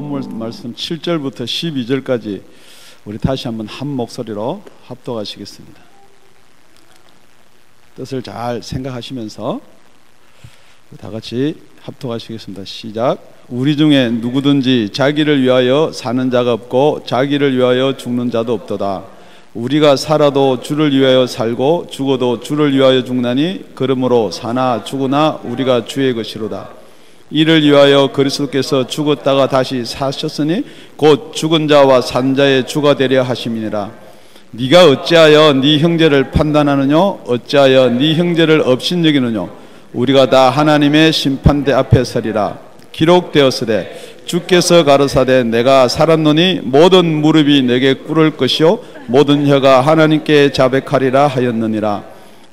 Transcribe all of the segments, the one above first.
본문 말씀 7절부터 12절까지 우리 다시 한번 한 목소리로 합독하시겠습니다. 뜻을 잘 생각하시면서 다 같이 합독하시겠습니다. 시작. 우리 중에 누구든지 자기를 위하여 사는 자가 없고 자기를 위하여 죽는 자도 없도다. 우리가 살아도 주를 위하여 살고 죽어도 주를 위하여 죽나니 그러므로 사나 죽으나 우리가 주의 것이로다. 이를 위하여 그리스도께서 죽었다가 다시 사셨으니 곧 죽은 자와 산 자의 주가 되려 하심이니라. 네가 어찌하여 네 형제를 판단하느냐? 어찌하여 네 형제를 업신여기느냐? 우리가 다 하나님의 심판대 앞에 서리라. 기록되었으되 주께서 가르사대 내가 살았노니 모든 무릎이 내게 꿇을 것이요 모든 혀가 하나님께 자백하리라 하였느니라.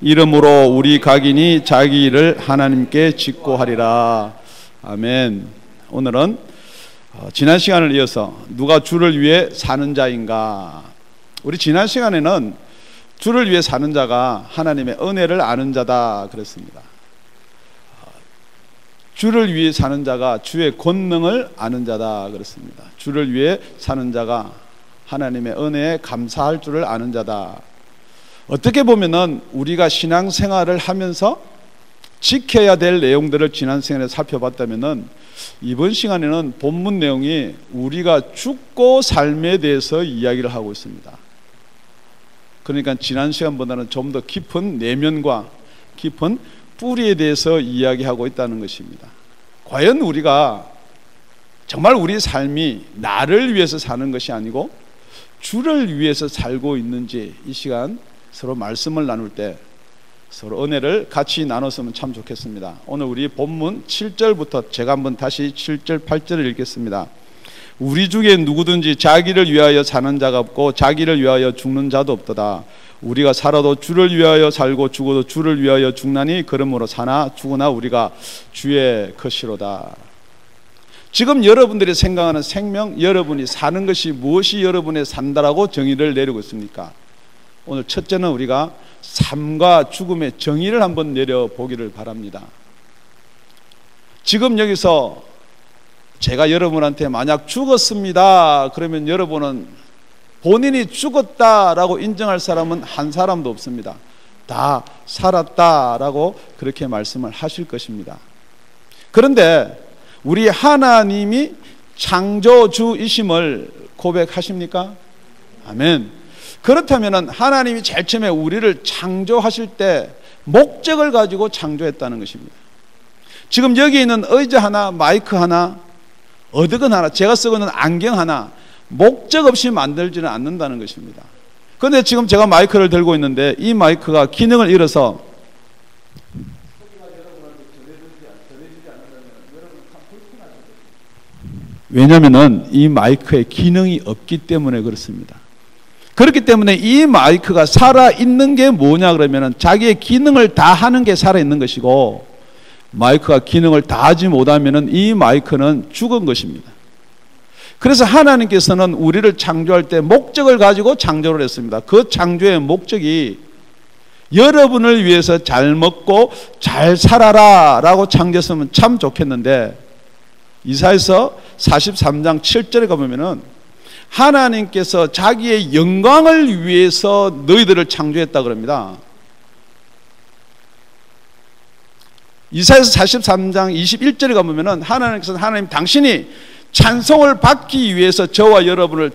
이러므로 우리 각인이 자기 일을 하나님께 직고하리라. 아멘. 오늘은 지난 시간을 이어서 누가 주를 위해 사는 자인가. 우리 지난 시간에는 주를 위해 사는 자가 하나님의 은혜를 아는 자다 그랬습니다. 주를 위해 사는 자가 주의 권능을 아는 자다 그랬습니다. 주를 위해 사는 자가 하나님의 은혜에 감사할 줄을 아는 자다. 어떻게 보면은 우리가 신앙생활을 하면서 지켜야 될 내용들을 지난 시간에 살펴봤다면은 이번 시간에는 본문 내용이 우리가 죽고 삶에 대해서 이야기를 하고 있습니다. 그러니까 지난 시간보다는 좀 더 깊은 내면과 깊은 뿌리에 대해서 이야기하고 있다는 것입니다. 과연 우리가 정말 우리 삶이 나를 위해서 사는 것이 아니고 주를 위해서 살고 있는지 이 시간 서로 말씀을 나눌 때 서로 은혜를 같이 나눴으면 참 좋겠습니다. 오늘 우리 본문 7절부터 제가 한번 다시 7절 8절을 읽겠습니다. 우리 중에 누구든지 자기를 위하여 사는 자가 없고 자기를 위하여 죽는 자도 없도다. 우리가 살아도 주를 위하여 살고 죽어도 주를 위하여 죽나니 그러므로 사나 죽으나 우리가 주의 것이로다. 지금 여러분들이 생각하는 생명, 여러분이 사는 것이 무엇이 여러분의 산다라고 정의를 내리고 있습니까? 오늘 첫째는 우리가 삶과 죽음의 정의를 한번 내려보기를 바랍니다. 지금 여기서 제가 여러분한테 만약 죽었습니다 그러면 여러분은 본인이 죽었다라고 인정할 사람은 한 사람도 없습니다. 다 살았다라고 그렇게 말씀을 하실 것입니다. 그런데 우리 하나님이 창조주이심을 고백하십니까? 아멘. 그렇다면 하나님이 제일 처음에 우리를 창조하실 때 목적을 가지고 창조했다는 것입니다. 지금 여기 있는 의자 하나, 마이크 하나, 어드건 하나, 제가 쓰고 있는 안경 하나 목적 없이 만들지는 않는다는 것입니다. 그런데 지금 제가 마이크를 들고 있는데 이 마이크가 기능을 잃어서 왜냐하면 이 마이크에 기능이 없기 때문에 그렇습니다. 그렇기 때문에 이 마이크가 살아있는 게 뭐냐 그러면 자기의 기능을 다 하는 게 살아있는 것이고 마이크가 기능을 다 하지 못하면 이 마이크는 죽은 것입니다. 그래서 하나님께서는 우리를 창조할 때 목적을 가지고 창조를 했습니다. 그 창조의 목적이 여러분을 위해서 잘 먹고 잘 살아라 라고 창조했으면 참 좋겠는데 이사야서 43장 7절에 가보면은 하나님께서 자기의 영광을 위해서 너희들을 창조했다 그럽니다. 이사야서 43장 21절에 가보면은 하나님께서 하나님 당신이 찬송을 받기 위해서 저와 여러분을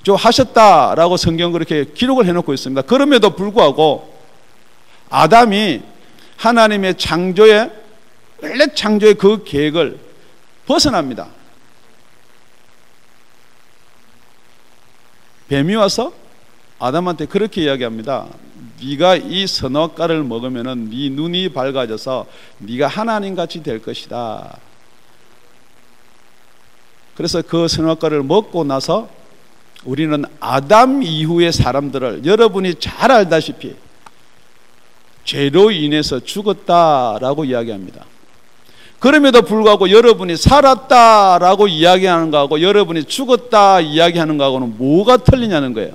창조하셨다라고 성경 그렇게 기록을 해놓고 있습니다. 그럼에도 불구하고 아담이 하나님의 창조의 원래 창조의 그 계획을 벗어납니다. 뱀이 와서 아담한테 그렇게 이야기합니다. 네가 이 선악과를 먹으면은 네 눈이 밝아져서 네가 하나님같이 될 것이다. 그래서 그 선악과를 먹고 나서 우리는 아담 이후의 사람들을 여러분이 잘 알다시피 죄로 인해서 죽었다라고 이야기합니다. 그럼에도 불구하고 여러분이 살았다라고 이야기하는 거하고 여러분이 죽었다 이야기하는 거하고는 뭐가 틀리냐는 거예요.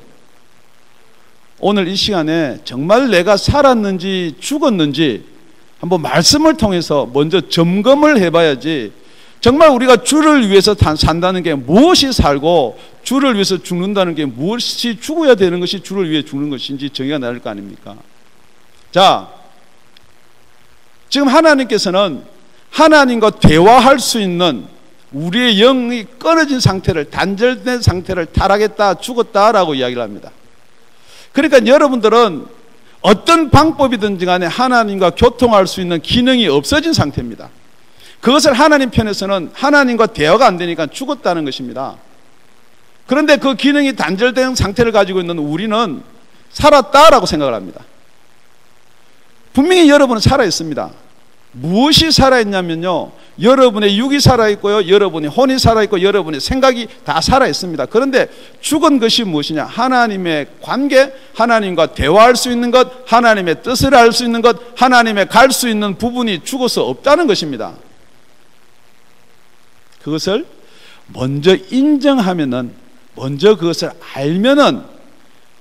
오늘 이 시간에 정말 내가 살았는지 죽었는지 한번 말씀을 통해서 먼저 점검을 해봐야지 정말 우리가 주를 위해서 산다는 게 무엇이 살고 주를 위해서 죽는다는 게 무엇이 죽어야 되는 것이 주를 위해 죽는 것인지 정의가 나를 거 아닙니까? 자, 지금 하나님께서는 하나님과 대화할 수 있는 우리의 영이 끊어진 상태를, 단절된 상태를 타락했다, 죽었다라고 이야기를 합니다. 그러니까 여러분들은 어떤 방법이든지 간에 하나님과 교통할 수 있는 기능이 없어진 상태입니다. 그것을 하나님 편에서는 하나님과 대화가 안 되니까 죽었다는 것입니다. 그런데 그 기능이 단절된 상태를 가지고 있는 우리는 살았다라고 생각을 합니다. 분명히 여러분은 살아있습니다. 무엇이 살아있냐면요, 여러분의 육이 살아있고요, 여러분의 혼이 살아있고 여러분의 생각이 다 살아있습니다. 그런데 죽은 것이 무엇이냐? 하나님의 관계, 하나님과 대화할 수 있는 것, 하나님의 뜻을 알 수 있는 것, 하나님의 갈 수 있는 부분이 죽어서 없다는 것입니다. 그것을 먼저 인정하면은, 먼저 그것을 알면은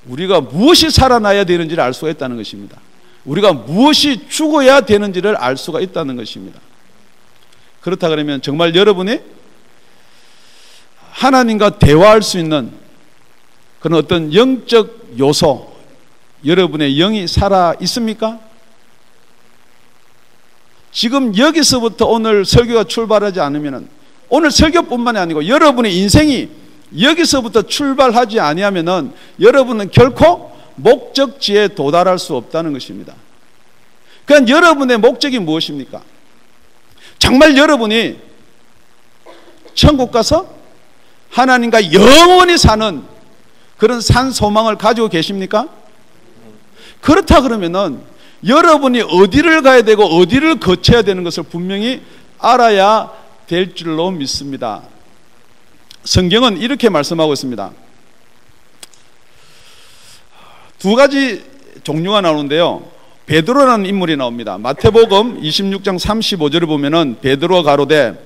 우리가 무엇이 살아나야 되는지를 알 수가 있다는 것입니다. 우리가 무엇이 죽어야 되는지를 알 수가 있다는 것입니다. 그렇다 그러면 정말 여러분이 하나님과 대화할 수 있는 그런 어떤 영적 요소, 여러분의 영이 살아 있습니까? 지금 여기서부터 오늘 설교가 출발하지 않으면, 오늘 설교뿐만이 아니고 여러분의 인생이 여기서부터 출발하지 아니하면은 여러분은 결코 목적지에 도달할 수 없다는 것입니다. 그러니까 여러분의 목적이 무엇입니까? 정말 여러분이 천국 가서 하나님과 영원히 사는 그런 산 소망을 가지고 계십니까? 그렇다 그러면은 여러분이 어디를 가야 되고 어디를 거쳐야 되는 것을 분명히 알아야 될 줄로 믿습니다. 성경은 이렇게 말씀하고 있습니다. 두 가지 종류가 나오는데요, 베드로라는 인물이 나옵니다. 마태복음 26장 35절을 보면은 베드로가 가로되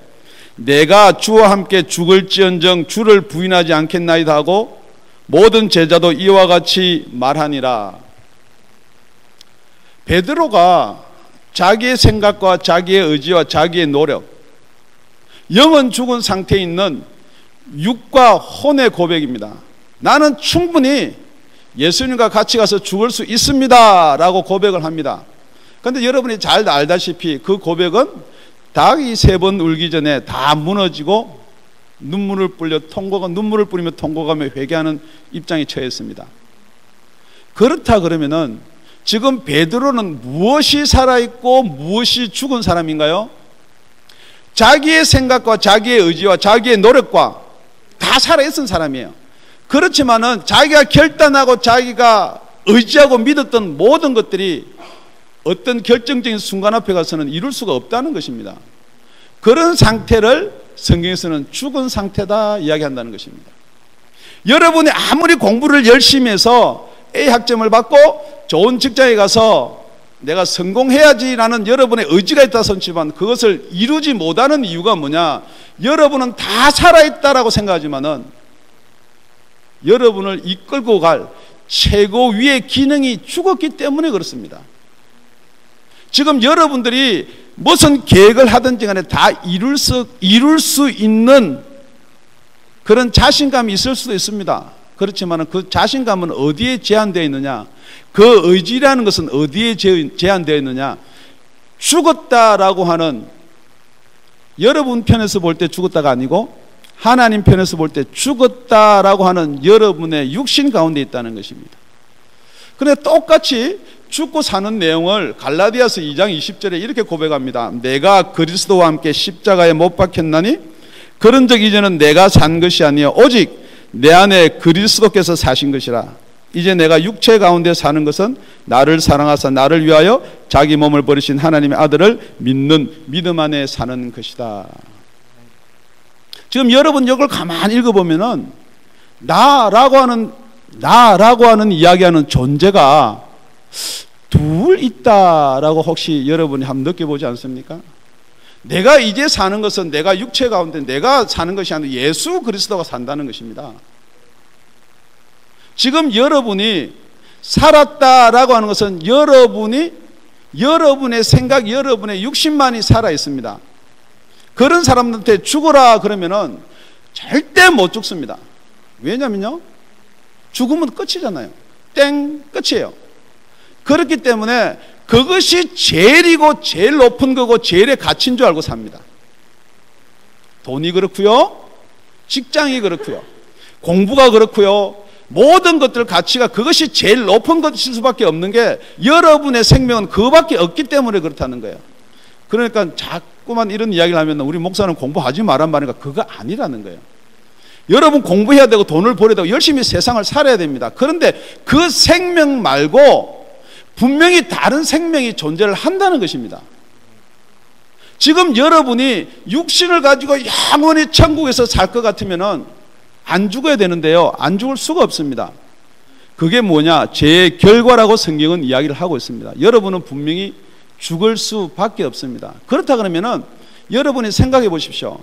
내가 주와 함께 죽을지언정 주를 부인하지 않겠나이다 하고 모든 제자도 이와 같이 말하니라. 베드로가 자기의 생각과 자기의 의지와 자기의 노력, 영은 죽은 상태에 있는 육과 혼의 고백입니다. 나는 충분히 예수님과 같이 가서 죽을 수 있습니다 라고 고백을 합니다. 그런데 여러분이 잘 알다시피 그 고백은 닭이 3번 울기 전에 다 무너지고 눈물을 뿌리며 통곡하며 회개하는 입장에 처했습니다. 그렇다 그러면은 지금 베드로는 무엇이 살아있고 무엇이 죽은 사람인가요? 자기의 생각과 자기의 의지와 자기의 노력과 다 살아있은 사람이에요. 그렇지만은 자기가 결단하고 자기가 의지하고 믿었던 모든 것들이 어떤 결정적인 순간 앞에 가서는 이룰 수가 없다는 것입니다. 그런 상태를 성경에서는 죽은 상태다 이야기한다는 것입니다. 여러분이 아무리 공부를 열심히 해서 A 학점을 받고 좋은 직장에 가서 내가 성공해야지라는 여러분의 의지가 있다 손치지만 그것을 이루지 못하는 이유가 뭐냐? 여러분은 다 살아있다라고 생각하지만은 여러분을 이끌고 갈 최고 위의 기능이 죽었기 때문에 그렇습니다. 지금 여러분들이 무슨 계획을 하든지 간에 다 이룰 수 있는 그런 자신감이 있을 수도 있습니다. 그렇지만 그 자신감은 어디에 제한되어 있느냐? 그 의지라는 것은 어디에 제한되어 있느냐? 죽었다라고 하는, 여러분 편에서 볼 때 죽었다가 아니고 하나님 편에서 볼 때 죽었다라고 하는 여러분의 육신 가운데 있다는 것입니다. 그런데 똑같이 죽고 사는 내용을 갈라디아서 2장 20절에 이렇게 고백합니다. 내가 그리스도와 함께 십자가에 못 박혔나니 그런 적 이제는 내가 산 것이 아니요 오직 내 안에 그리스도께서 사신 것이라. 이제 내가 육체 가운데 사는 것은 나를 사랑하사 나를 위하여 자기 몸을 버리신 하나님의 아들을 믿는 믿음 안에 사는 것이다. 지금 여러분 이걸 가만히 읽어보면은 나라고 하는 이야기하는 존재가 둘 있다라고 혹시 여러분이 한번 느껴보지 않습니까? 내가 이제 사는 것은 내가 육체 가운데 내가 사는 것이 아니라 예수 그리스도가 산다는 것입니다. 지금 여러분이 살았다라고 하는 것은 여러분의 생각, 여러분의 육신만이 살아 있습니다. 그런 사람들한테 죽어라 그러면은 절대 못 죽습니다. 왜냐면요, 죽으면 끝이잖아요. 땡, 끝이에요. 그렇기 때문에 그것이 제일이고 제일 높은 거고 제일의 가치인 줄 알고 삽니다. 돈이 그렇고요, 직장이 그렇고요, 공부가 그렇고요, 모든 것들 가치가 그것이 제일 높은 것일 수밖에 없는 게 여러분의 생명은 그거밖에 없기 때문에 그렇다는 거예요. 그러니까 자꾸만 이런 이야기를 하면 우리 목사는 공부하지 말란 말인가, 그거 아니라는 거예요. 여러분 공부해야 되고 돈을 벌여야 되고 열심히 세상을 살아야 됩니다. 그런데 그 생명 말고 분명히 다른 생명이 존재를 한다는 것입니다. 지금 여러분이 육신을 가지고 영원히 천국에서 살 것 같으면은 안 죽어야 되는데요, 안 죽을 수가 없습니다. 그게 뭐냐, 죄의 결과라고 성경은 이야기를 하고 있습니다. 여러분은 분명히 죽을 수밖에 없습니다. 그렇다 그러면은 여러분이 생각해 보십시오.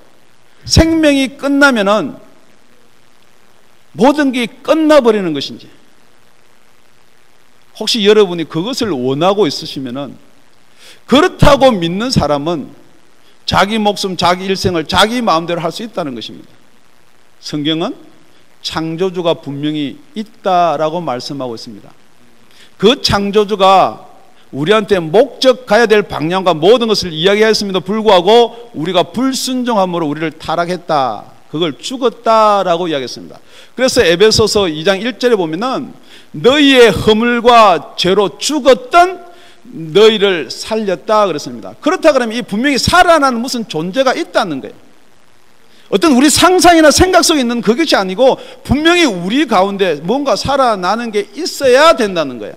생명이 끝나면은 모든 게 끝나버리는 것인지, 혹시 여러분이 그것을 원하고 있으시면은, 그렇다고 믿는 사람은 자기 목숨, 자기 일생을 자기 마음대로 할 수 있다는 것입니다. 성경은 창조주가 분명히 있다라고 말씀하고 있습니다. 그 창조주가 우리한테 목적 가야 될 방향과 모든 것을 이야기했음에도 불구하고 우리가 불순종함으로 우리를 타락했다, 그걸 죽었다라고 이야기했습니다. 그래서 에베소서 2장 1절에 보면은 너희의 허물과 죄로 죽었던 너희를 살렸다 그랬습니다. 그렇다 그러면 이 분명히 살아나는 무슨 존재가 있다는 거예요. 어떤 우리 상상이나 생각 속에 있는 그것이 아니고 분명히 우리 가운데 뭔가 살아나는 게 있어야 된다는 거예요.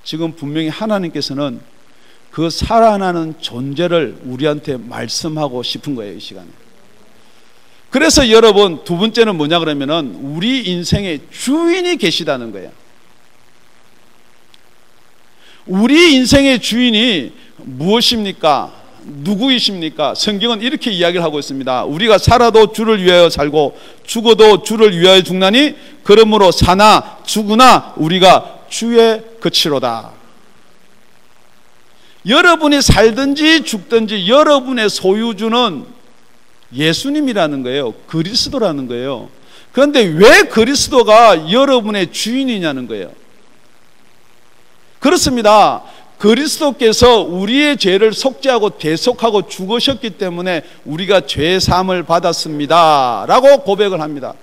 지금 분명히 하나님께서는 그 살아나는 존재를 우리한테 말씀하고 싶은 거예요, 이 시간에. 그래서 여러분, 두 번째는 뭐냐 그러면은 우리 인생의 주인이 계시다는 거예요. 우리 인생의 주인이 무엇입니까? 누구이십니까? 성경은 이렇게 이야기를 하고 있습니다. 우리가 살아도 주를 위하여 살고 죽어도 주를 위하여 죽나니 그러므로 사나 죽으나 우리가 주의 것이로다. 여러분이 살든지 죽든지 여러분의 소유주는 예수님이라는 거예요. 그리스도라는 거예요. 그런데 왜 그리스도가 여러분의 주인이냐는 거예요. 그렇습니다. 그리스도께서 우리의 죄를 속죄하고 대속하고 죽으셨기 때문에 우리가 죄 사함을 받았습니다 라고 고백을 합니다.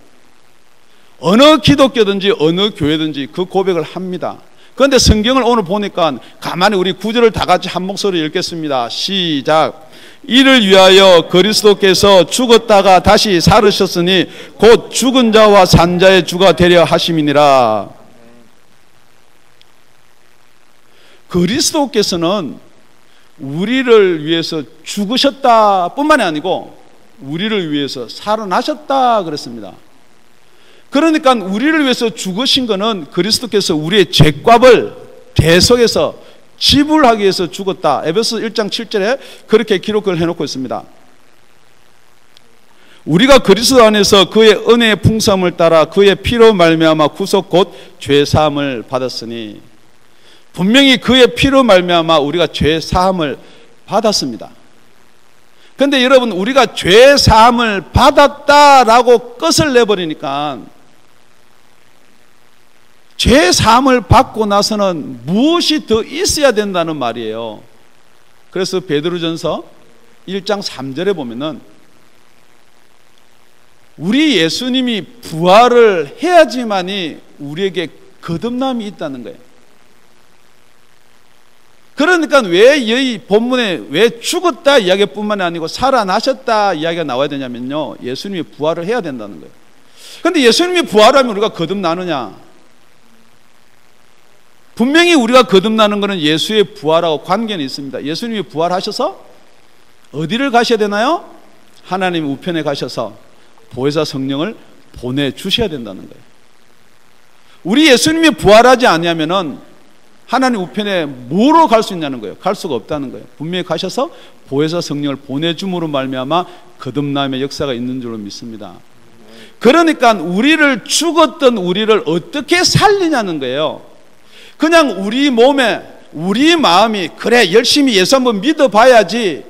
어느 기독교든지 어느 교회든지 그 고백을 합니다. 그런데 성경을 오늘 보니까 가만히 우리 구절을 다 같이 한 목소리로 읽겠습니다. 시작. 이를 위하여 그리스도께서 죽었다가 다시 살으셨으니 곧 죽은 자와 산 자의 주가 되려 하심이니라. 그리스도께서는 우리를 위해서 죽으셨다 뿐만이 아니고 우리를 위해서 살아나셨다 그랬습니다. 그러니까 우리를 위해서 죽으신 것은 그리스도께서 우리의 죄값을 대속해서 지불하기 위해서 죽었다. 에베소 1장 7절에 그렇게 기록을 해놓고 있습니다. 우리가 그리스도 안에서 그의 은혜의 풍성함을 따라 그의 피로 말미암아 구속 곧 죄사함을 받았으니, 분명히 그의 피로 말미암아 우리가 죄사함을 받았습니다. 그런데 여러분, 우리가 죄사함을 받았다라고 끝을 내버리니까 죄사함을 받고 나서는 무엇이 더 있어야 된다는 말이에요. 그래서 베드로전서 1장 3절에 보면은 우리 예수님이 부활을 해야지만이 우리에게 거듭남이 있다는 거예요. 그러니까 왜 이 본문에 왜 죽었다 이야기뿐만 아니고 살아나셨다 이야기가 나와야 되냐면요, 예수님이 부활을 해야 된다는 거예요. 그런데 예수님이 부활하면 우리가 거듭나느냐? 분명히 우리가 거듭나는 것은 예수의 부활하고 관계는 있습니다. 예수님이 부활하셔서 어디를 가셔야 되나요? 하나님 우편에 가셔서 보혜사 성령을 보내주셔야 된다는 거예요. 우리 예수님이 부활하지 않으면은 하나님 우편에 뭐로 갈 수 있냐는 거예요. 갈 수가 없다는 거예요. 분명히 가셔서 보혜사 성령을 보내줌으로 말미암아 거듭남의 역사가 있는 줄로 믿습니다. 그러니까 우리를 죽었던 우리를 어떻게 살리냐는 거예요. 그냥 우리 몸에 우리 마음이 그래 열심히 예수 한번 믿어봐야지,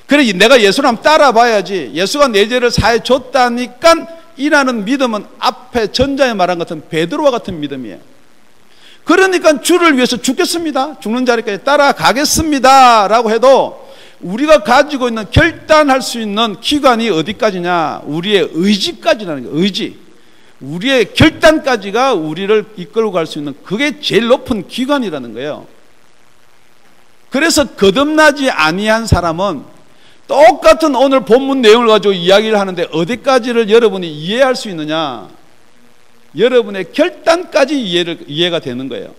그래 내가 예수를 한번 따라봐야지, 예수가 내 죄를 사해 줬다니까 이라는 믿음은 앞에 전자에 말한 같은 베드로와 같은 믿음이에요. 그러니까 주를 위해서 죽겠습니다, 죽는 자리까지 따라가겠습니다 라고 해도 우리가 가지고 있는 결단할 수 있는 기관이 어디까지냐, 우리의 의지까지라는 거예요. 의지, 우리의 결단까지가 우리를 이끌고 갈 수 있는, 그게 제일 높은 기관이라는 거예요. 그래서 거듭나지 아니한 사람은 똑같은 오늘 본문 내용을 가지고 이야기를 하는데 어디까지를 여러분이 이해할 수 있느냐, 여러분의 결단까지 이해가 되는 거예요.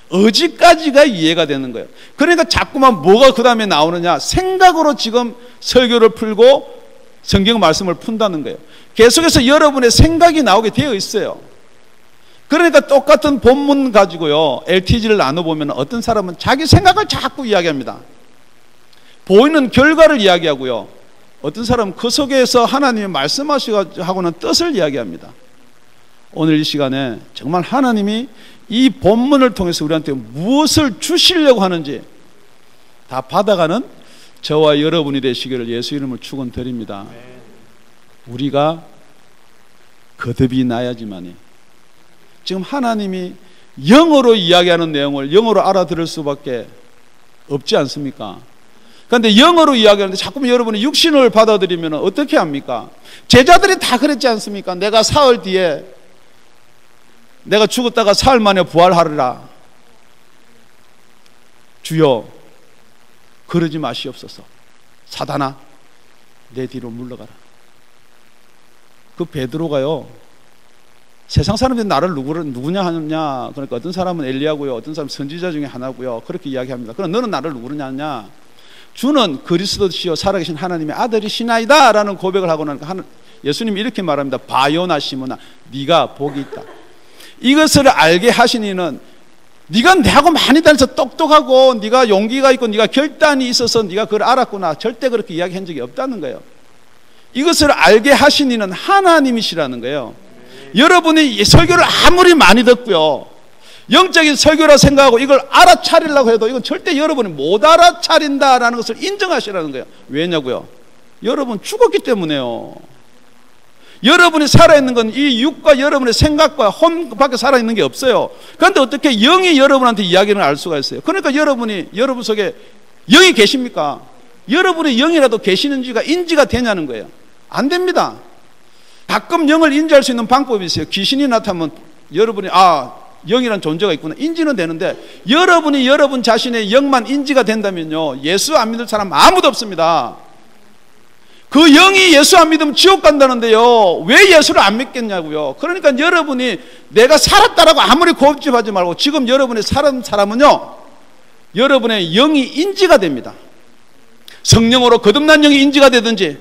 의지까지가 이해가 되는 거예요. 그러니까 자꾸만 뭐가 그 다음에 나오느냐, 생각으로 지금 설교를 풀고 성경 말씀을 푼다는 거예요. 계속해서 여러분의 생각이 나오게 되어 있어요. 그러니까 똑같은 본문 가지고요 LTG를 나눠보면 어떤 사람은 자기 생각을 자꾸 이야기합니다. 보이는 결과를 이야기하고요, 어떤 사람은 그 속에서 하나님이 말씀하시고는 뜻을 이야기합니다. 오늘 이 시간에 정말 하나님이 이 본문을 통해서 우리한테 무엇을 주시려고 하는지 다 받아가는 저와 여러분이 되시기를 예수 이름으로 축원드립니다. 우리가 거듭이 나야지만이, 지금 하나님이 영어로 이야기하는 내용을 영어로 알아들을 수밖에 없지 않습니까? 그런데 영어로 이야기하는데 자꾸만 여러분이 육신을 받아들이면 어떻게 합니까? 제자들이 다 그랬지 않습니까? 내가 사흘 뒤에 내가 죽었다가 사흘 만에 부활하리라. 주여 그러지 마시옵소서. 사단아 내 뒤로 물러가라. 그 베드로가요, 세상 사람들이 나를 누구냐 하느냐, 그러니까 어떤 사람은 엘리야고요, 어떤 사람은 선지자 중에 하나고요, 그렇게 이야기합니다. 그럼 너는 나를 누구냐 하냐, 주는 그리스도시요 살아계신 하나님의 아들이시나이다 라는 고백을 하고 나니까 예수님이 이렇게 말합니다. 바요나 시몬아 네가 복이 있다. 이것을 알게 하신 이는 네가 내하고 많이 다녀서 똑똑하고 네가 용기가 있고 네가 결단이 있어서 네가 그걸 알았구나, 절대 그렇게 이야기한 적이 없다는 거예요. 이것을 알게 하신 이는 하나님이시라는 거예요. 여러분이 설교를 아무리 많이 듣고요, 영적인 설교라 생각하고 이걸 알아차리려고 해도 이건 절대 여러분이 못 알아차린다라는 것을 인정하시라는 거예요. 왜냐고요? 여러분 죽었기 때문에요. 여러분이 살아있는 건 이 육과 여러분의 생각과 혼밖에 살아있는 게 없어요. 그런데 어떻게 영이 여러분한테 이야기를 알 수가 있어요? 그러니까 여러분 속에 영이 계십니까? 여러분의 영이라도 계시는지가 인지가 되냐는 거예요. 안 됩니다. 가끔 영을 인지할 수 있는 방법이 있어요. 귀신이 나타나면 여러분이 영이라는 존재가 있구나 인지는 되는데, 여러분이 여러분 자신의 영만 인지가 된다면요 예수 안 믿을 사람 아무도 없습니다. 그 영이 예수 안 믿으면 지옥 간다는데요 왜 예수를 안 믿겠냐고요. 그러니까 여러분이 내가 살았다라고 아무리 고집하지 말고 지금 여러분이 살은 사람은요 여러분의 영이 인지가 됩니다. 성령으로 거듭난 영이 인지가 되든지,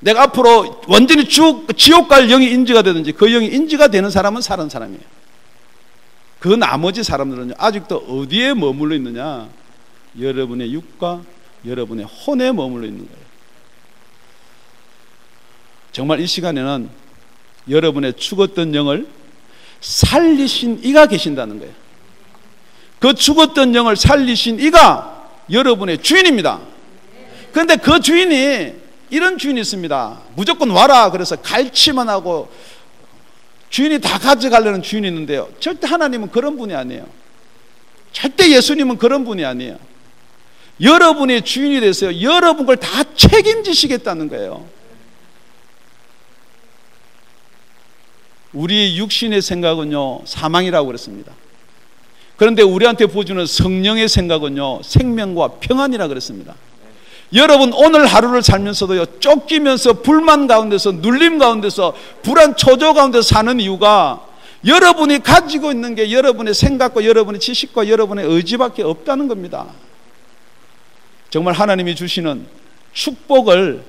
내가 앞으로 완전히 지옥 갈 영이 인지가 되든지, 그 영이 인지가 되는 사람은 살은 사람이에요. 그 나머지 사람들은 아직도 어디에 머물러 있느냐, 여러분의 육과 여러분의 혼에 머물러 있는 거예요. 정말 이 시간에는 여러분의 죽었던 영을 살리신 이가 계신다는 거예요. 그 죽었던 영을 살리신 이가 여러분의 주인입니다. 그런데 그 주인이 이런 주인이 있습니다. 무조건 와라 그래서 갈취만 하고 주인이 다 가져가려는 주인이 있는데요, 절대 하나님은 그런 분이 아니에요. 절대 예수님은 그런 분이 아니에요. 여러분의 주인이 되세요. 여러분 걸 다 책임지시겠다는 거예요. 우리 육신의 생각은요 사망이라고 그랬습니다. 그런데 우리한테 보여주는 성령의 생각은요 생명과 평안이라고 그랬습니다. 여러분 오늘 하루를 살면서도요 쫓기면서 불만 가운데서, 눌림 가운데서, 불안 초조 가운데서 사는 이유가 여러분이 가지고 있는 게 여러분의 생각과 여러분의 지식과 여러분의 의지밖에 없다는 겁니다. 정말 하나님이 주시는 축복을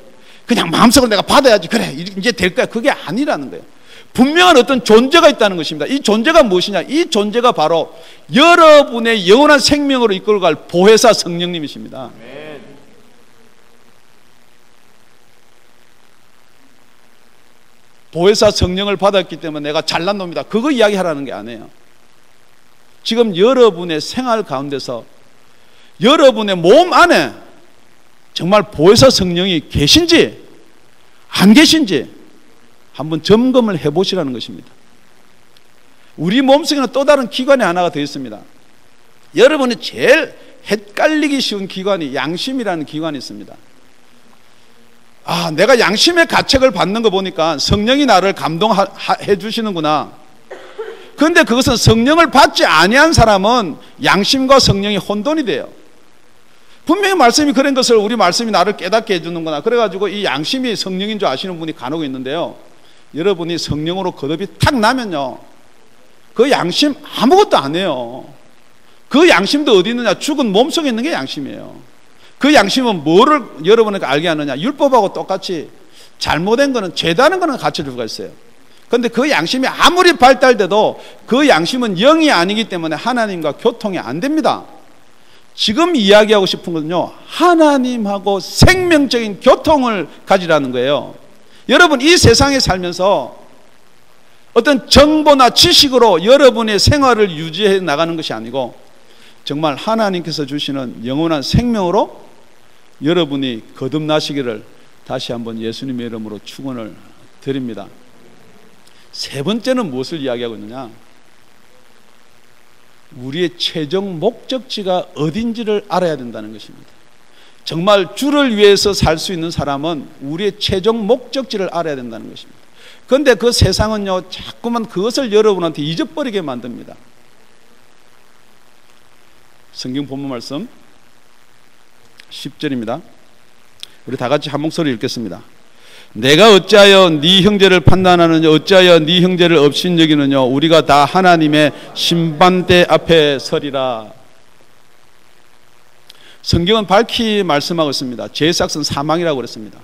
그냥 마음속으로 내가 받아야지, 그래 이제 될 거야, 그게 아니라는 거예요. 분명한 어떤 존재가 있다는 것입니다. 이 존재가 무엇이냐, 이 존재가 바로 여러분의 영원한 생명으로 이끌고 갈 보혜사 성령님이십니다. 보혜사 성령을 받았기 때문에 내가 잘난 놈이다, 그거 이야기하라는 게 아니에요. 지금 여러분의 생활 가운데서 여러분의 몸 안에 정말 보혜사 성령이 계신지 안 계신지 한번 점검을 해보시라는 것입니다. 우리 몸속에는 또 다른 기관이 하나가 더 있습니다. 여러분이 제일 헷갈리기 쉬운 기관이 양심이라는 기관이 있습니다. 아, 내가 양심의 가책을 받는 거 보니까 성령이 나를 감동해 주시는구나. 그런데 그것은 성령을 받지 아니한 사람은 양심과 성령이 혼돈이 돼요. 분명히 말씀이 그런 것을 우리 말씀이 나를 깨닫게 해주는구나. 그래가지고 이 양심이 성령인 줄 아시는 분이 간혹 있는데요, 여러분이 성령으로 거듭이 탁 나면요, 그 양심 아무것도 안 해요. 그 양심도 어디 있느냐? 죽은 몸속에 있는 게 양심이에요. 그 양심은 뭐를 여러분에게 알게 하느냐? 율법하고 똑같이 잘못된 거는, 죄다는 거는 가르쳐줄 수가 있어요. 그런데 그 양심이 아무리 발달돼도 그 양심은 영이 아니기 때문에 하나님과 교통이 안 됩니다. 지금 이야기하고 싶은 것은요, 하나님하고 생명적인 교통을 가지라는 거예요. 여러분, 이 세상에 살면서 어떤 정보나 지식으로 여러분의 생활을 유지해 나가는 것이 아니고 정말 하나님께서 주시는 영원한 생명으로 여러분이 거듭나시기를 다시 한번 예수님의 이름으로 축원을 드립니다. 세 번째는 무엇을 이야기하고 있느냐? 우리의 최종 목적지가 어딘지를 알아야 된다는 것입니다. 정말 주를 위해서 살 수 있는 사람은 우리의 최종 목적지를 알아야 된다는 것입니다. 그런데 그 세상은요, 자꾸만 그것을 여러분한테 잊어버리게 만듭니다. 성경 본문 말씀 10절입니다. 우리 다 같이 한 목소리 읽겠습니다. 내가 어찌하여 네 형제를 판단하느냐? 어찌하여 네 형제를 업신여기느냐? 우리가 다 하나님의 심판대 앞에 서리라. 성경은 밝히 말씀하고 있습니다. 죄의 삭은 사망이라고 그랬습니다.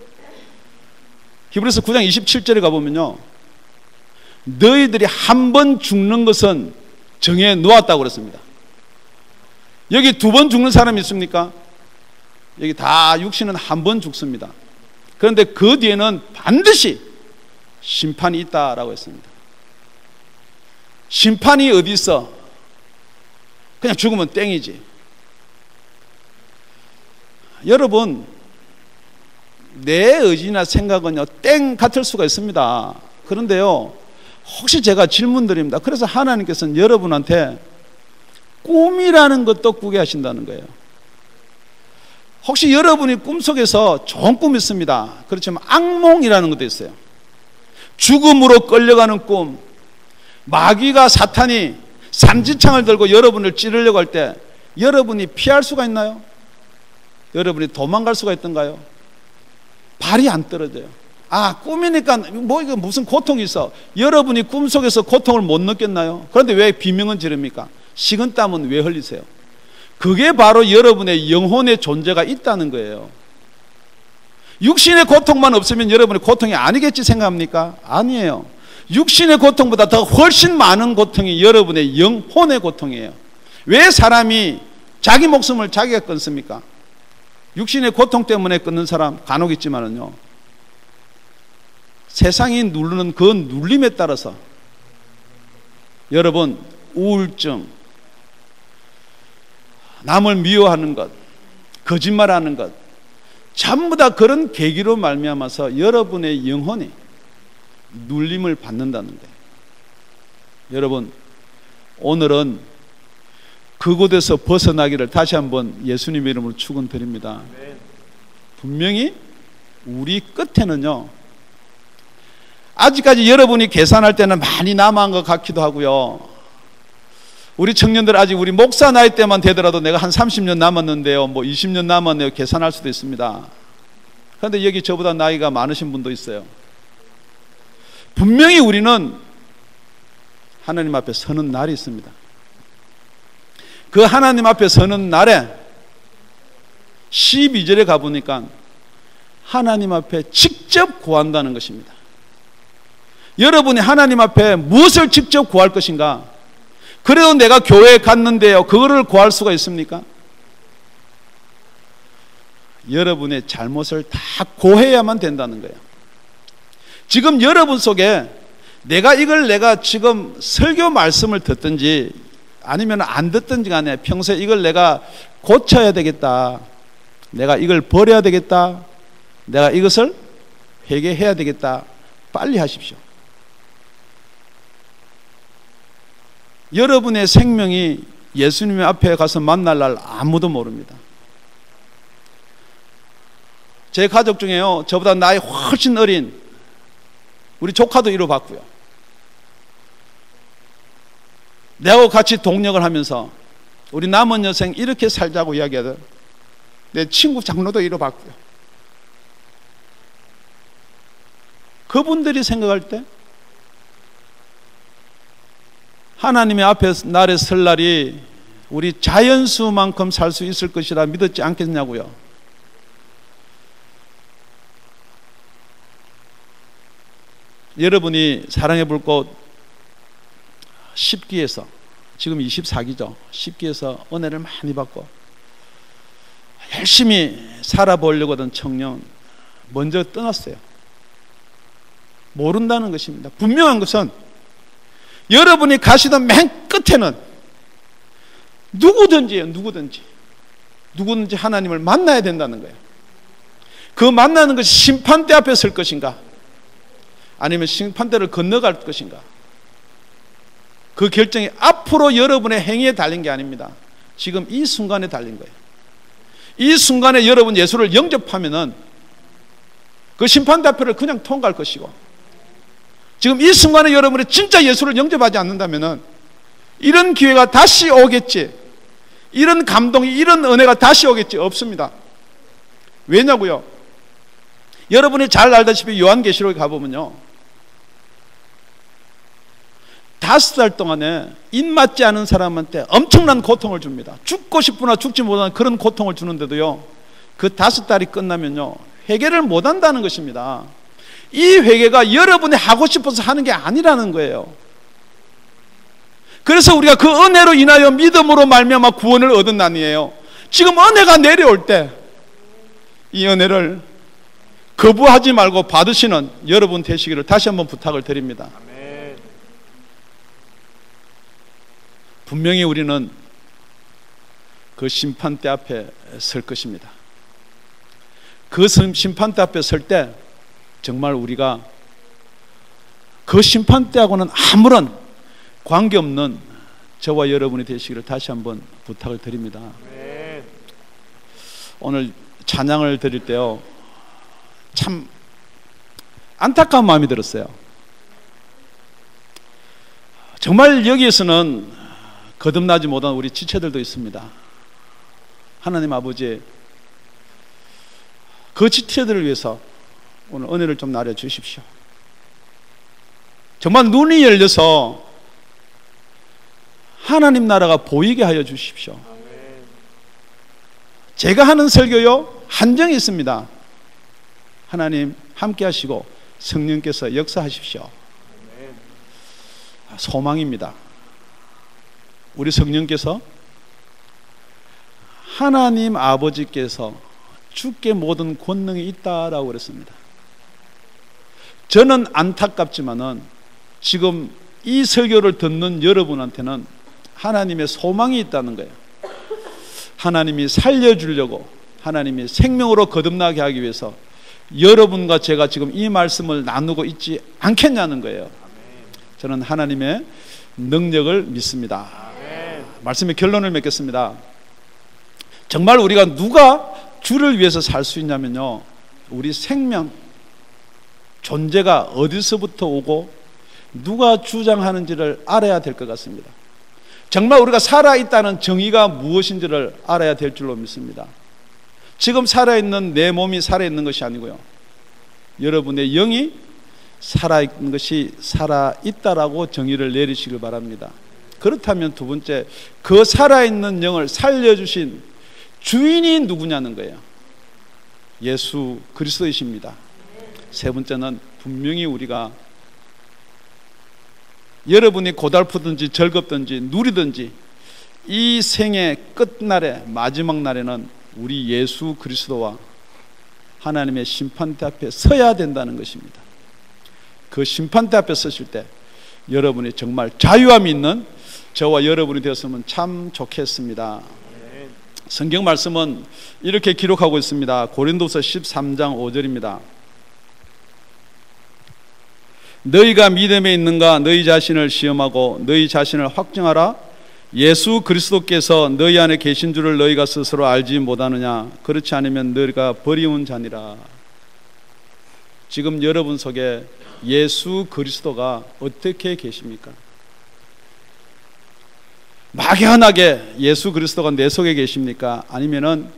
히브리서 9장 27절에 가보면요, 너희들이 한 번 죽는 것은 정해 놓았다고 그랬습니다. 여기 두 번 죽는 사람이 있습니까? 여기 다 육신은 한 번 죽습니다. 그런데 그 뒤에는 반드시 심판이 있다라고 했습니다. 심판이 어디 있어? 그냥 죽으면 땡이지. 여러분, 내 의지나 생각은요, 땡 같을 수가 있습니다. 그런데요, 혹시 제가 질문 드립니다. 그래서 하나님께서는 여러분한테 꿈이라는 것도 꾸게 하신다는 거예요. 혹시 여러분이 꿈속에서 좋은 꿈이 있습니다. 그렇지만 악몽이라는 것도 있어요. 죽음으로 끌려가는 꿈, 마귀가 사탄이 삼지창을 들고 여러분을 찌르려고 할 때 여러분이 피할 수가 있나요? 여러분이 도망갈 수가 있던가요? 발이 안 떨어져요. 아, 꿈이니까 뭐 이거 무슨 고통이 있어. 여러분이 꿈속에서 고통을 못 느꼈나요? 그런데 왜 비명은 지릅니까? 식은땀은 왜 흘리세요? 그게 바로 여러분의 영혼의 존재가 있다는 거예요. 육신의 고통만 없으면 여러분의 고통이 아니겠지 생각합니까? 아니에요. 육신의 고통보다 더 훨씬 많은 고통이 여러분의 영혼의 고통이에요. 왜 사람이 자기 목숨을 자기가 끊습니까? 육신의 고통 때문에 끊는 사람 간혹 있지만은요, 세상이 누르는 그 눌림에 따라서 여러분, 우울증, 남을 미워하는 것, 거짓말하는 것, 전부 다 그런 계기로 말미암아서 여러분의 영혼이 눌림을 받는다는 거예요. 여러분, 오늘은 그곳에서 벗어나기를 다시 한번 예수님의 이름으로 축원드립니다. 분명히 우리 끝에는요, 아직까지 여러분이 계산할 때는 많이 남은 것 같기도 하고요, 우리 청년들 아직 우리 목사 나이 때만 되더라도 내가 한 30년 남았는데요, 뭐 20년 남았네요, 계산할 수도 있습니다. 그런데 여기 저보다 나이가 많으신 분도 있어요. 분명히 우리는 하나님 앞에 서는 날이 있습니다. 그 하나님 앞에 서는 날에 12절에 가보니까 하나님 앞에 직접 구한다는 것입니다. 여러분이 하나님 앞에 무엇을 직접 구할 것인가? 그래도 내가 교회에 갔는데요, 그거를 구할 수가 있습니까? 여러분의 잘못을 다 고해야만 된다는 거예요. 지금 여러분 속에 내가 지금 설교 말씀을 듣든지 아니면 안 듣든지 간에 평소에 이걸 내가 고쳐야 되겠다, 내가 이걸 버려야 되겠다, 내가 이것을 회개해야 되겠다, 빨리 하십시오. 여러분의 생명이 예수님 앞에 가서 만날 날 아무도 모릅니다. 제 가족 중에요, 저보다 나이 훨씬 어린 우리 조카도 이뤄봤고요. 내하고 같이 동력을 하면서 우리 남은 여생 이렇게 살자고 이야기하던 내 친구 장로도 이뤄봤고요. 그분들이 생각할 때 하나님의 앞에 날에 설 날이 우리 자연수만큼 살 수 있을 것이라 믿었지 않겠냐고요. 여러분이 사랑의 불꽃 10기에서 지금 24기죠. 10기에서 은혜를 많이 받고 열심히 살아보려고 하던 청년 먼저 떠났어요. 모른다는 것입니다. 분명한 것은 여러분이 가시던 맨 끝에는 누구든지예요. 누구든지 하나님을 만나야 된다는 거예요. 그 만나는 것이 심판대 앞에 설 것인가, 아니면 심판대를 건너갈 것인가, 그 결정이 앞으로 여러분의 행위에 달린 게 아닙니다. 지금 이 순간에 달린 거예요. 이 순간에 여러분 예수를 영접하면은 그 심판대 앞을 그냥 통과할 것이고, 지금 이 순간에 여러분이 진짜 예수를 영접하지 않는다면은 이런 기회가 다시 오겠지, 이런 감동이, 이런 은혜가 다시 오겠지? 없습니다. 왜냐고요? 여러분이 잘 알다시피 요한계시록에 가보면요, 5달 동안에 입맞지 않은 사람한테 엄청난 고통을 줍니다. 죽고 싶으나 죽지 못하는 그런 고통을 주는데도요, 그 5달이 끝나면요 회개를 못한다는 것입니다. 이 회개가 여러분이 하고 싶어서 하는 게 아니라는 거예요. 그래서 우리가 그 은혜로 인하여 믿음으로 말미암아 구원을 얻었나니에요. 지금 은혜가 내려올 때 이 은혜를 거부하지 말고 받으시는 여러분 되시기를 다시 한번 부탁을 드립니다. 아멘. 분명히 우리는 그 심판대 앞에 설 것입니다. 그 심판대 앞에 설 때 정말 우리가 그 심판대하고는 아무런 관계없는 저와 여러분이 되시기를 다시 한번 부탁을 드립니다. 아멘. 오늘 찬양을 드릴 때요, 참 안타까운 마음이 들었어요. 정말 여기에서는 거듭나지 못한 우리 지체들도 있습니다. 하나님 아버지, 그 지체들을 위해서 오늘 은혜를 좀 나려 주십시오. 정말 눈이 열려서 하나님 나라가 보이게 하여 주십시오. 제가 하는 설교요, 한정이 있습니다. 하나님 함께 하시고 성령께서 역사하십시오. 소망입니다. 우리 성령께서, 하나님 아버지께서 주께 모든 권능이 있다라고 그랬습니다. 저는 안타깝지만은 지금 이 설교를 듣는 여러분한테는 하나님의 소망이 있다는 거예요. 하나님이 살려주려고, 하나님이 생명으로 거듭나게 하기 위해서 여러분과 제가 지금 이 말씀을 나누고 있지 않겠냐는 거예요. 저는 하나님의 능력을 믿습니다. 말씀의 결론을 맺겠습니다. 정말 우리가 누가 주를 위해서 살 수 있냐면요, 우리 생명, 존재가 어디서부터 오고 누가 주장하는지를 알아야 될 것 같습니다. 정말 우리가 살아있다는 정의가 무엇인지를 알아야 될 줄로 믿습니다. 지금 살아있는 내 몸이 살아있는 것이 아니고요, 여러분의 영이 살아있는 것이 살아있다라고 정의를 내리시길 바랍니다. 그렇다면 두 번째, 그 살아있는 영을 살려주신 주인이 누구냐는 거예요. 예수 그리스도이십니다. 세 번째는 분명히 우리가 여러분이 고달프든지 즐겁든지 누리든지 이 생의 끝날에, 마지막 날에는 우리 예수 그리스도와 하나님의 심판대 앞에 서야 된다는 것입니다. 그 심판대 앞에 서실 때 여러분이 정말 자유함이 있는 저와 여러분이 되었으면 참 좋겠습니다. 성경 말씀은 이렇게 기록하고 있습니다. 고린도서 13장 5절입니다. 너희가 믿음에 있는가 너희 자신을 시험하고 너희 자신을 확증하라. 예수 그리스도께서 너희 안에 계신 줄을 너희가 스스로 알지 못하느냐. 그렇지 않으면 너희가 버리운 자니라. 지금 여러분 속에 예수 그리스도가 어떻게 계십니까? 막연하게 예수 그리스도가 내 속에 계십니까? 아니면은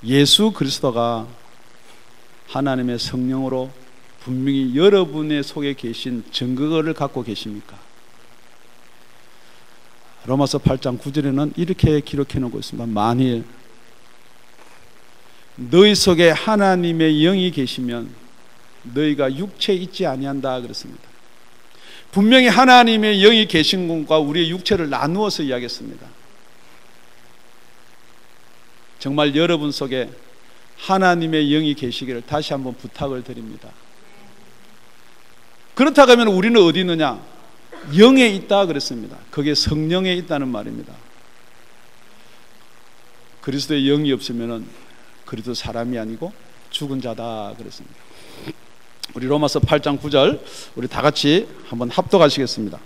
예수 그리스도가 하나님의 성령으로 분명히 여러분의 속에 계신 증거를 갖고 계십니까? 로마서 8장 9절에는 이렇게 기록해 놓고 있습니다. 만일 너희 속에 하나님의 영이 계시면 너희가 육체에 있지 아니한다 그랬습니다. 분명히 하나님의 영이 계신 것과 우리의 육체를 나누어서 이야기했습니다. 정말 여러분 속에 하나님의 영이 계시기를 다시 한번 부탁을 드립니다. 그렇다고 하면 우리는 어디 있느냐? 영에 있다 그랬습니다. 그게 성령에 있다는 말입니다. 그리스도의 영이 없으면 그리스도 사람이 아니고 죽은 자다 그랬습니다. 우리 로마서 8장 9절 우리 다 같이 한번 합독하시겠습니다.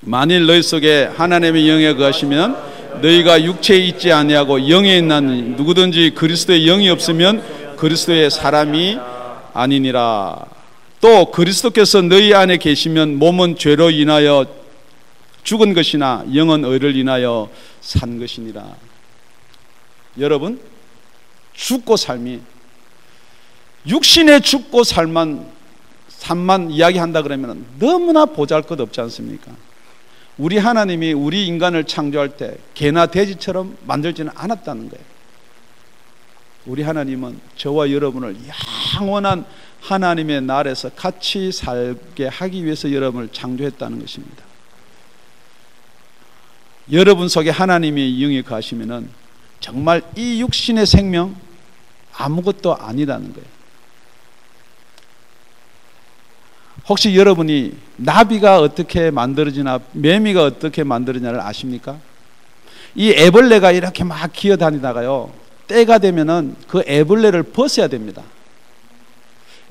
만일 너희 속에 하나님의 영에 거하시면 너희가 육체에 있지 아니하고 영에 있나니 누구든지 그리스도의 영이 없으면 그리스도의 사람이 아니니라. 또 그리스도께서 너희 안에 계시면 몸은 죄로 인하여 죽은 것이나 영은 의를 인하여 산 것이니라. 여러분, 죽고 삶이 육신의 죽고 삶만 이야기한다 그러면 너무나 보잘것없지 않습니까? 우리 하나님이 우리 인간을 창조할 때 개나 돼지처럼 만들지는 않았다는 거예요. 우리 하나님은 저와 여러분을 영원한 하나님의 나라에서 같이 살게 하기 위해서 여러분을 창조했다는 것입니다. 여러분 속에 하나님의 영이 거하시면은 정말 이 육신의 생명 아무것도 아니라는 거예요. 혹시 여러분이 나비가 어떻게 만들어지나 매미가 어떻게 만들어지냐를 아십니까? 이 애벌레가 이렇게 막 기어다니다가요, 때가 되면은 그 애벌레를 벗어야 됩니다.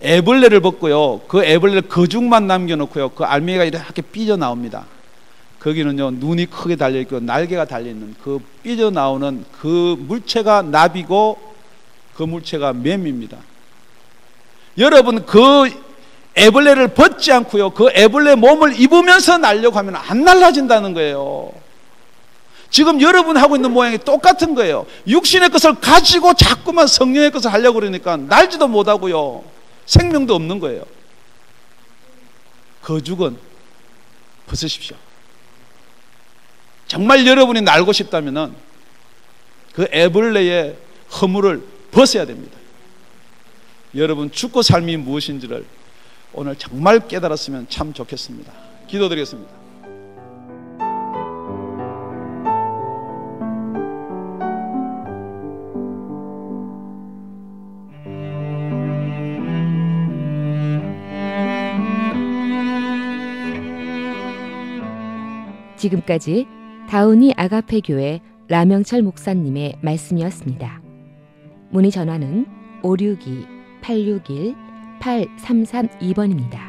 애벌레를 벗고요, 그 애벌레를 거죽만 남겨놓고요, 그 알맹이가 이렇게 삐져나옵니다. 거기는요, 눈이 크게 달려있고 날개가 달려있는 그 삐져나오는 그 물체가 나비고 그 물체가 매미입니다. 여러분, 그 애벌레를 벗지 않고요, 그 애벌레 몸을 입으면서 날려고 하면 안 날라진다는 거예요. 지금 여러분 하고 있는 모양이 똑같은 거예요. 육신의 것을 가지고 자꾸만 성령의 것을 하려고 그러니까 날지도 못하고요, 생명도 없는 거예요. 거죽은 벗으십시오. 정말 여러분이 날고 싶다면 그 애벌레의 허물을 벗어야 됩니다. 여러분, 죽고 삶이 무엇인지를 오늘 정말 깨달았으면 참 좋겠습니다. 기도드리겠습니다. 지금까지 다운이 아가페 교회 라명철 목사님의 말씀이었습니다. 문의 전화는 562-861-8332번입니다.